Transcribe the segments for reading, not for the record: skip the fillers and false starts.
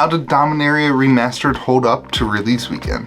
how did Dominaria Remastered hold up to release weekend?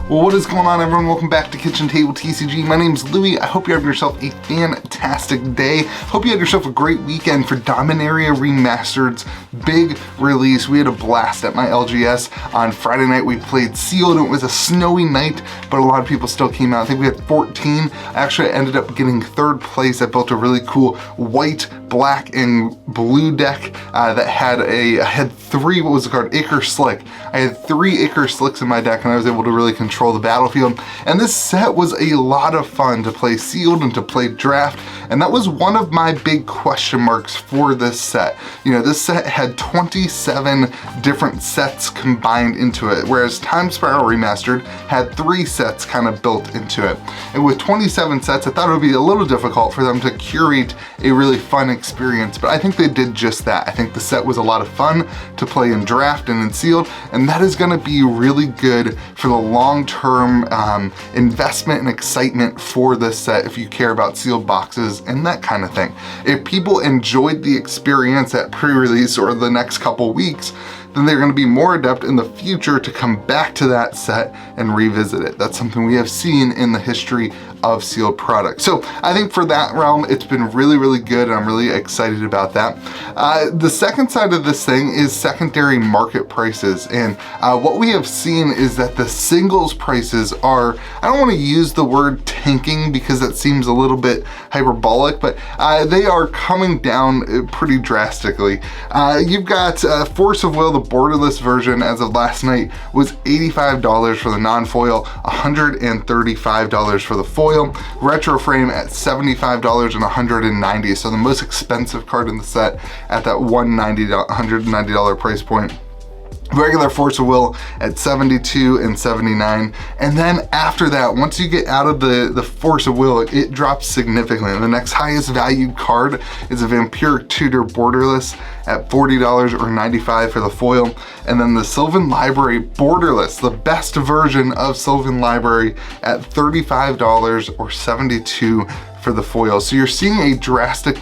Well, what is going on, everyone? Welcome back to Kitchen Table TCG. My name's Louie. I hope you have yourself a fantastic day. Hope you had yourself a great weekend for Dominaria Remastered's big release. We had a blast at my LGS. On Friday night, we played Sealed. It was a snowy night, but a lot of people still came out. I think we had 14. I actually ended up getting third place. I built a really cool white, black, and blue deck that had three, what was the card? Acre Slick. I had 3 Acre Slicks in my deck, and I was able to really control the battlefield. And this set was a lot of fun to play Sealed and to play Draft, and that was one of my big question marks for this set. You know, this set had 27 different sets combined into it, whereas Time Spiral Remastered had 3 sets kind of built into it. And with 27 sets, I thought it would be a little difficult for them to curate a really fun experience, but I think they did just that. I think the set was a lot of fun to play in Draft and in Sealed, and that is gonna be really good for the long-term investment and excitement for this set if you care about sealed boxes and that kind of thing. If people enjoyed the experience at pre-release or the next couple weeks, then they're going to be more adept in the future to come back to that set and revisit it. That's something we have seen in the history of sealed products. So I think for that realm, it's been really, really good, and I'm really excited about that. The second side of this thing is secondary market prices, and what we have seen is that the singles prices are, I don't want to use the word tanking because that seems a little bit hyperbolic, but they are coming down pretty drastically. You've got Force of Will, the borderless version as of last night was $85 for the non-foil, $135 for the foil. Retro Frame at $75 and $190, so the most expensive card in the set at that $190 price point. Regular Force of Will at $72 and $79, and then after that, once you get out of the Force of Will, it drops significantly. The next highest valued card is a Vampiric Tutor Borderless at $40 or $95 for the foil, and then the Sylvan Library Borderless, the best version of Sylvan Library, at $35 or $72 for the foil. So you're seeing a drastic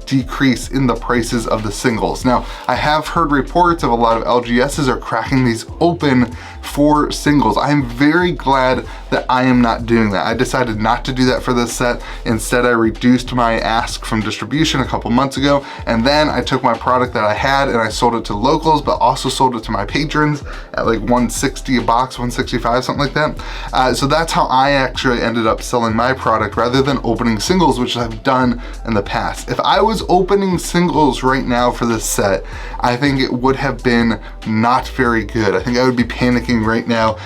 decrease in the prices of the singles. Now, I have heard reports of a lot of LGSs are cracking these open for singles. I'm very glad that I am not doing that. I decided not to do that for this set. Instead, I reduced my ask from distribution a couple months ago, and then I took my product that I had and I sold it to locals, but also sold it to my patrons at like $160 a box, $165, something like that. So that's how I actually ended up selling my product rather than opening singles, which I've done in the past. If I was opening singles right now for this set, I think it would have been not very good. I think I would be panicking right now.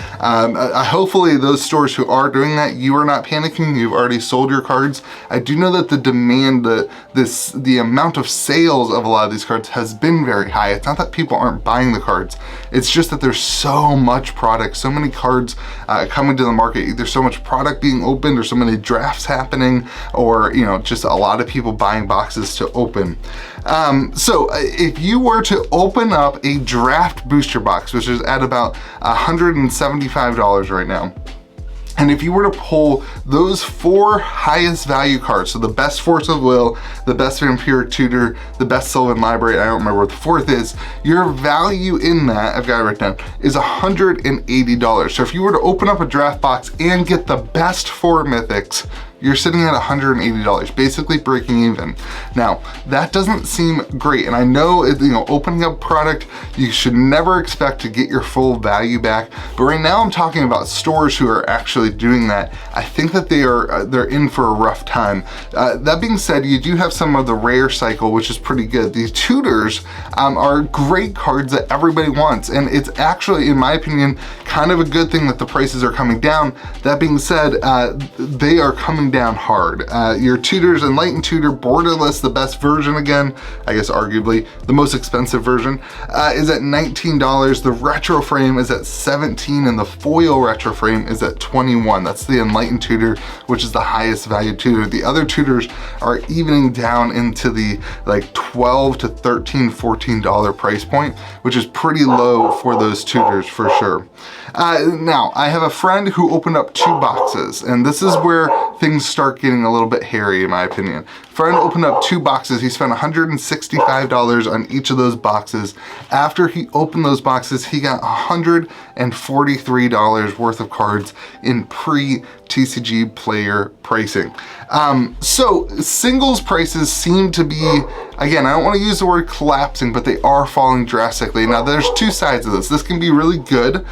Hopefully those stores who are doing that, you are not panicking. You've already sold your cards. I do know that the demand, the amount of sales of a lot of these cards has been very high. It's not that people aren't buying the cards. It's just that there's so much product, so many cards coming to the market. Either so much product being opened or so many drafts happening, or just a lot of people buying boxes to open. So if you were to open up a draft booster box, which is at about $175 right now, and if you were to pull those 4 highest value cards, so the best Force of Will, the best Vampiric Tutor, the best Sylvan Library, I don't remember what the 4th is, your value in that, I've got it written down, is $180. So if you were to open up a draft box and get the best 4 mythics, you're sitting at $180, basically breaking even. Now, that doesn't seem great, and I know, opening up product, you should never expect to get your full value back, but right now I'm talking about stores who are actually doing that. I think that they're in for a rough time. That being said, you do have some of the rare cycle, which is pretty good. These tutors are great cards that everybody wants, and it's actually, in my opinion, kind of a good thing that the prices are coming down. That being said, they are coming down hard. Your tutors, Enlightened Tutor Borderless, the best version again, I guess arguably the most expensive version, is at $19. The Retro Frame is at $17, and the foil Retro Frame is at $21. That's the Enlightened Tutor, which is the highest valued tutor. The other tutors are evening down into the like $12 to $13, $14 price point, which is pretty low for those tutors for sure. Now, I have a friend who opened up 2 boxes, and this is where things things start getting a little bit hairy in my opinion. Friend opened up 2 boxes. He spent $165 on each of those boxes. After he opened those boxes, he got $143 worth of cards in pre-TCG player pricing. So singles prices seem to be, again, I don't want to use the word collapsing, but they are falling drastically. Now there's 2 sides of this. This can be really good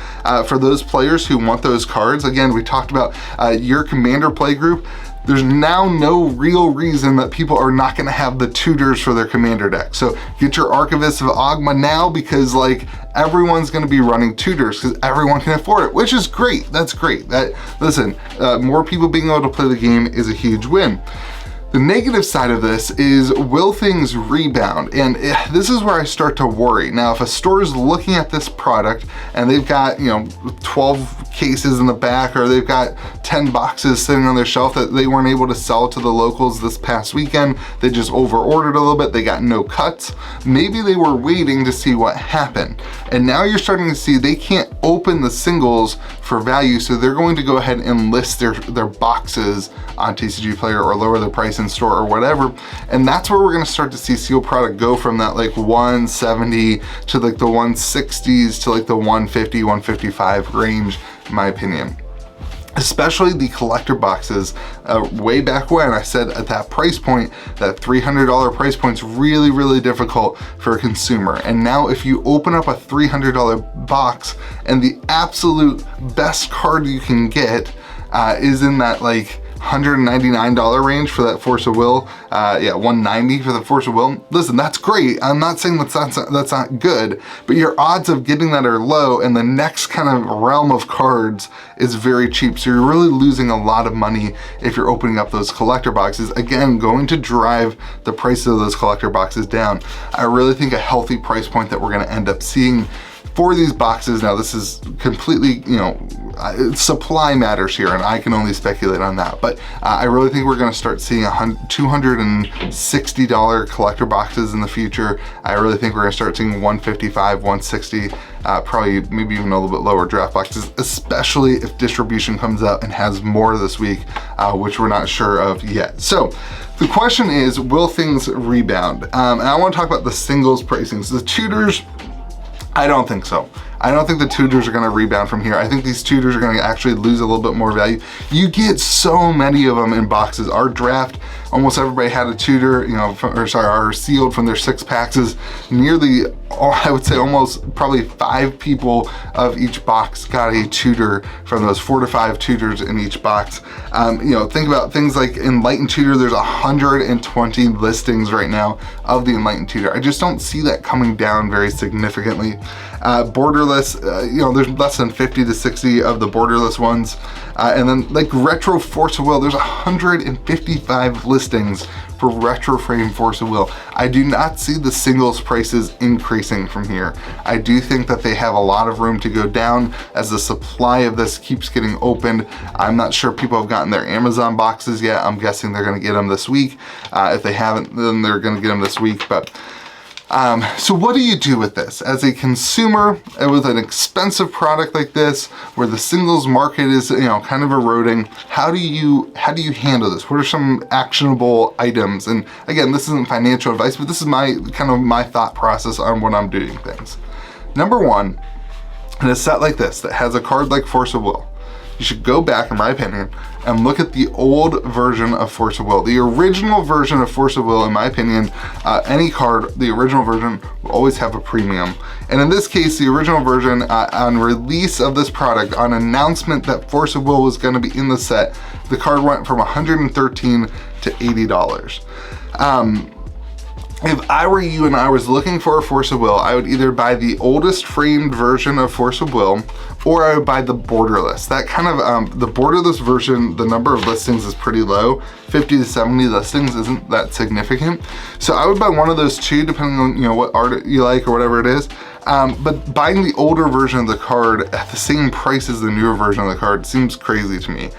for those players who want those cards. Again, we talked about your commander play group. There's now no real reason that people are not gonna have the tutors for their commander deck. So get your Archivists of Ogma now, because like everyone's gonna be running tutors because everyone can afford it, which is great. That's great. Listen, more people being able to play the game is a huge win. The negative side of this is, will things rebound? And this is where I start to worry. Now, if a store is looking at this product and they've got, 12 cases in the back, or they've got 10 boxes sitting on their shelf that they weren't able to sell to the locals this past weekend, they just over ordered a little bit, they got no cuts. Maybe they were waiting to see what happened. And now you're starting to see they can't open the singles for value, so they're going to go ahead and list their boxes on TCG Player or lower the price in store or whatever. And that's where we're gonna start to see sealed product go from that like 170 to like the 160s to like the 150, 155 range, in my opinion. Especially the collector boxes. Way back when I said at that price point, that $300 price point's really, really difficult for a consumer. And now if you open up a $300 box and the absolute best card you can get is in that like $199 range for that Force of Will, $190 for the Force of Will. Listen, that's great. I'm not saying that's not good, but your odds of getting that are low, and the next kind of realm of cards is very cheap. So you're really losing a lot of money if you're opening up those collector boxes. Again, going to drive the price of those collector boxes down. I really think a healthy price point that we're gonna end up seeing for these boxes, now this is completely, supply matters here, and I can only speculate on that, but I really think we're gonna start seeing $260 collector boxes in the future. I really think we're gonna start seeing 155, 160, probably maybe even a little bit lower draft boxes, especially if distribution comes out and has more this week, which we're not sure of yet. So the question is, will things rebound? And I wanna talk about the singles pricings. The tutors, I don't think so. I don't think the tutors are gonna rebound from here. I think these tutors are gonna actually lose a little bit more value. You get so many of them in boxes. Our draft, almost everybody had a tutor, our sealed from their 6 packs is nearly, I would say almost probably 5 people of each box got a tutor from those 4 to 5 tutors in each box. Think about things like Enlightened Tutor. There's 120 listings right now of the Enlightened Tutor. I just don't see that coming down very significantly. Borderless, there's less than 50 to 60 of the borderless ones. And then like Retro Force of Will, there's 155 listings for Retro Frame Force of Will. I do not see the singles prices increasing from here. I do think that they have a lot of room to go down as the supply of this keeps getting opened. I'm not sure people have gotten their Amazon boxes yet. I'm guessing they're gonna get them this week. If they haven't, then they're gonna get them this week. But so what do you do with this? As a consumer, with an expensive product like this, where the singles market is, kind of eroding, how do you handle this? What are some actionable items? And again, this isn't financial advice, but this is my thought process on when I'm doing things. Number one, in a set like this that has a card like Force of Will, you should go back, in my opinion, and look at the old version of Force of Will. The original version of Force of Will, in my opinion, any card, the original version will always have a premium. And in this case, the original version, on release of this product, on announcement that Force of Will was gonna be in the set, the card went from $113 to $80. If I were you and I was looking for a Force of Will, I would either buy the oldest framed version of Force of Will, or I would buy the borderless. That kind of, the borderless version, the number of listings is pretty low. 50 to 70 listings isn't that significant. So I would buy one of those two, depending on what art you like or whatever it is. But buying the older version of the card at the same price as the newer version of the card seems crazy to me.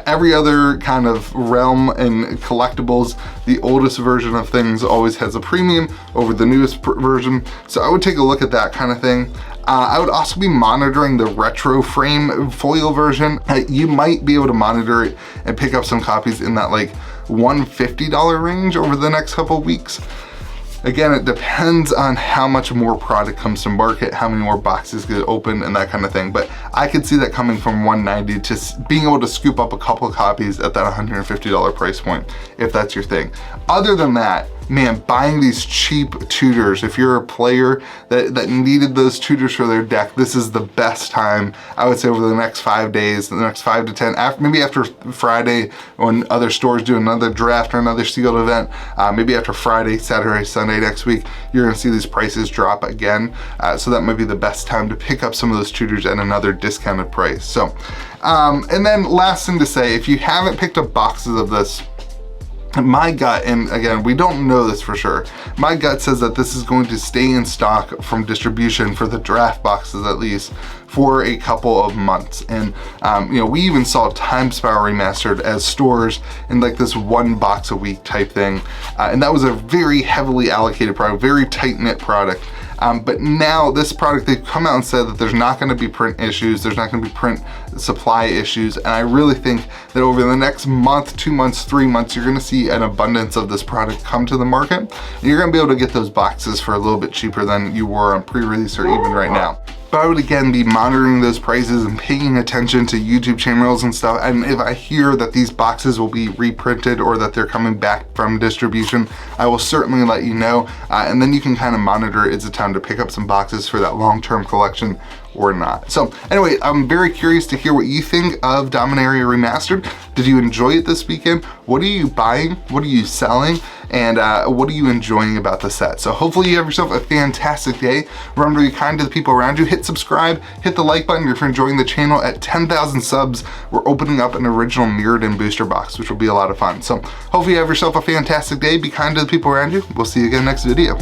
Every other kind of realm in collectibles, the oldest version of things always has a premium over the newest version. So I would take a look at that kind of thing. I would also be monitoring the retro frame foil version. You might be able to monitor it and pick up some copies in that like $150 range over the next couple of weeks. Again, it depends on how much more product comes to market, how many more boxes get opened and that kind of thing. But I could see that coming from $190 to being able to scoop up a couple of copies at that $150 price point, if that's your thing. Other than that, man, buying these cheap tutors, if you're a player that needed those tutors for their deck, this is the best time, I would say, over the next 5 days, the next 5 to 10, maybe after Friday when other stores do another draft or another sealed event, maybe after Friday, Saturday, Sunday next week, you're gonna see these prices drop again. So that might be the best time to pick up some of those tutors at another discounted price. So, and then last thing to say, if you haven't picked up boxes of this, my gut, and again, we don't know this for sure, my gut says that this is going to stay in stock from distribution for the draft boxes at least for a couple of months. And you know, we even saw Time Spiral Remastered as stores in like this 1 box a week type thing. And that was a very heavily allocated product, very tight knit product. But now this product, they've come out and said that there's not gonna be print issues, there's not gonna be print supply issues. And I really think that over the next month, 2 months, 3 months, you're gonna see an abundance of this product come to the market. And you're gonna be able to get those boxes for a little bit cheaper than you were on pre-release or even right now. But I would again be monitoring those prices and paying attention to YouTube channels and stuff. And if I hear that these boxes will be reprinted or that they're coming back from distribution, I will certainly let you know. And then you can kind of monitor, is it time to pick up some boxes for that long-term collection or not. So anyway, I'm very curious to hear what you think of Dominaria Remastered. Did you enjoy it this weekend? What are you buying? What are you selling? And what are you enjoying about the set? So hopefully you have yourself a fantastic day. Remember to be kind to the people around you. Hit subscribe, hit the like button if you're enjoying the channel. At 10,000 subs, we're opening up an original mirrored in booster box, which will be a lot of fun. So hopefully you have yourself a fantastic day. Be kind to the people around you. We'll see you again next video.